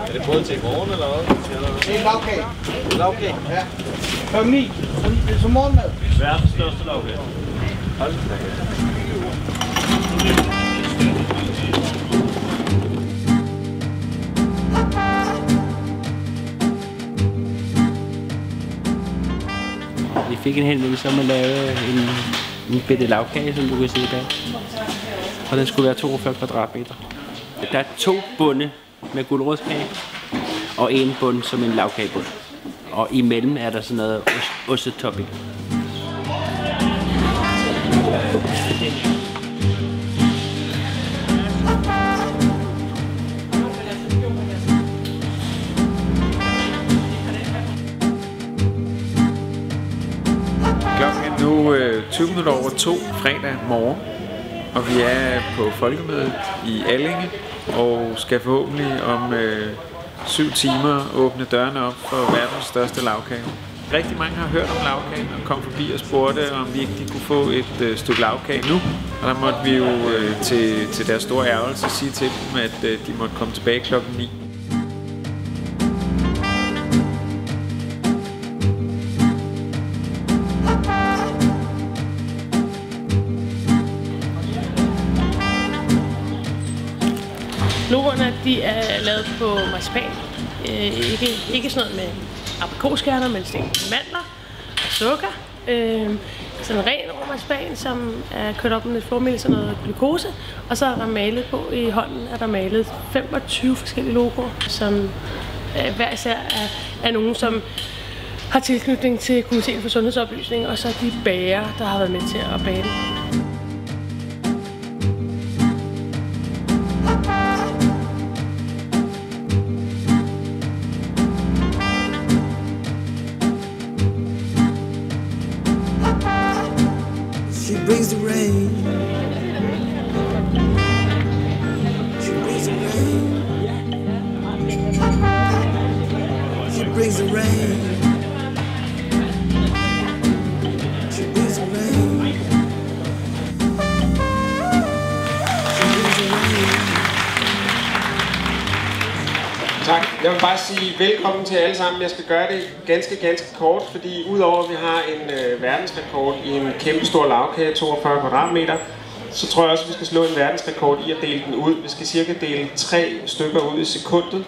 Er det både til i morgen eller hvad? Det er lavkage. Lavkage, ja. Kl. 9. Som morgenmad. Verdens største lavkage. Hold da. Vi fik en henvendelse om at lave en bitte lavkage, som du kan se i dag. Og den skulle være 42 kvadratmeter. Der er 2 bunde med gulerodskage, og en bund som en lavkagebund. Og imellem er der sådan noget ostetopping. Klokken er nu 20 minutter over 2 fredag morgen, og vi er på folkemødet i Allinge og skal forhåbentlig om 7 timer åbne dørene op for verdens største lavkage. Rigtig mange har hørt om lavkagen og kom forbi og spurgte, om vi ikke kunne få et stykke lavkage nu. Og der måtte vi jo til deres store ærgelse sige til dem, at de måtte komme tilbage klokken 9. Logoerne, de er lavet på marcipan. Ikke sådan noget med aprikoskerner, men stegt mandler og sukker. Sådan en ren rå marcipan, som er kørt op med lidt formel, sådan noget glukose. Og så er der malet på i hånden, er der malet 25 forskellige logoer, som hver især er nogen, som har tilknytning til Komiteen for Sundhedsoplysning, og så de bager, der har været med til at bage den. She brings the rain. She brings the rain. She brings the rain. She brings the rain. She brings the rain. Tak. Jeg vil bare sige velkommen til alle sammen. Jeg skal gøre det ganske kort, fordi udover at vi har en verdensrekord i en kæmpestor lavkage, 42 kvadratmeter, så tror jeg også, at vi skal slå en verdensrekord i at dele den ud. Vi skal cirka dele 3 stykker ud i sekundet.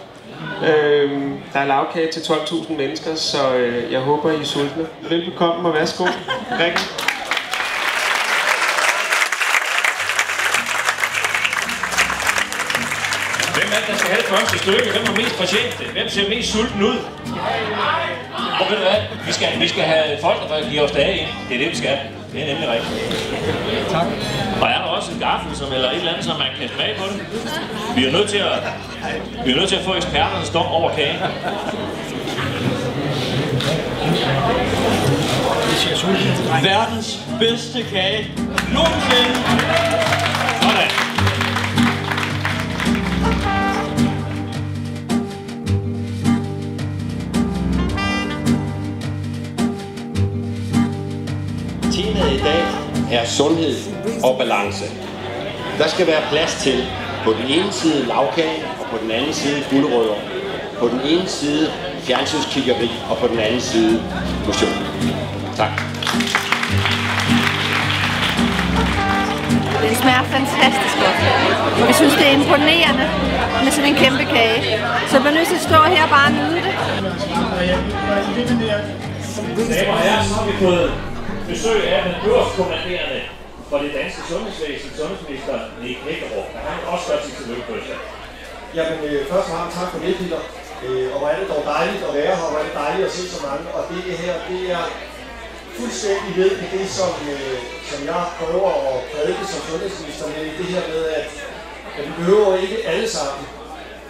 Der er lavkage til 12.000 mennesker, så jeg håber, I er sultne. Velbekomme og værsgo. Rikke. Hvem er det, der skal have det første stykke? Hvem har mest fortjent det? Hvem ser mest sulten ud? Og ved du hvad? Vi skal have folk, der giver os dage ind. Det er det, vi skal. Det er nemlig rigtigt. Tak. Og er der også en gaffel, eller et eller andet, som man kan smage på det? Vi er nødt til at få eksperternes dom over kagen. Verdens bedste kage nogensinde. Sådan. Temaet i dag er sundhed og balance. Der skal være plads til på den ene side lavkage og på den anden side gulerødder. På den ene side fjernsynskiggeri og på den anden side motion. Tak. Det smager fantastisk godt. Vi synes, det er imponerende med sådan en kæmpe kage. Så jeg bliver nødt til at stå her og bare nyde det. Damer og herrer, så har vi fået besøg af den øverstkommanderende for det danske sundhedsvæsen, sundhedsminister Nick Hækkerup. Han har også godt sit tillykke på sig. Jamen, først og fremmest tak for det, Peter. Og hvor er det dog dejligt at være her, og hvor er det dejligt at se så mange. Og det her, det er fuldstændig ved i det, som jeg prøver at prædike som sundhedsminister med. Det her med, at vi behøver ikke alle sammen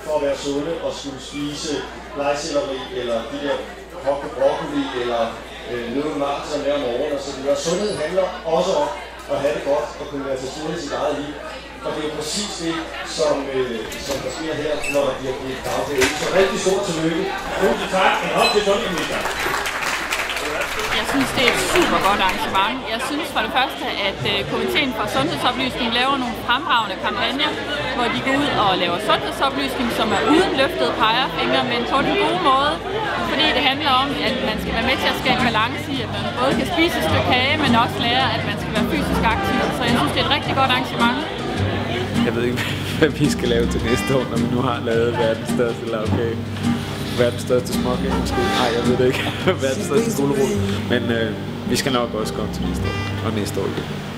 for at være sunde og skulle spise blegselleri, eller de der kogt broccoli, eller noget mad, som er om morgenen og så videre. Sundhed handler også om at have det godt og kunne være til stede i sit eget liv. Og det er præcis det, som der sker her, når der bliver givet dagpenge. Så rigtig stort tillykke. Tusind tak. En hånd til sundhedsministeren. Jeg synes, det er et super godt arrangement. Jeg synes for det første, at Komiteen for Sundhedsoplysning laver nogle fremragende kampagner, hvor de går ud og laver sundhedsoplysning, som er uden løftede pegerfingre, men på den gode måde. Fordi det handler om, at man skal være med til at skabe balance i, at man både kan spise et stykke kage, men også lære, at man skal være fysisk aktiv. Så jeg synes, det er et rigtig godt arrangement. Jeg ved ikke, hvad vi skal lave til næste år, når vi nu har lavet verdens største lavkage. Verdens største småkage måske. Nej, jeg ved det ikke. Verdens største gulerod. Men vi skal nok også komme til næste år. Og næste år igen.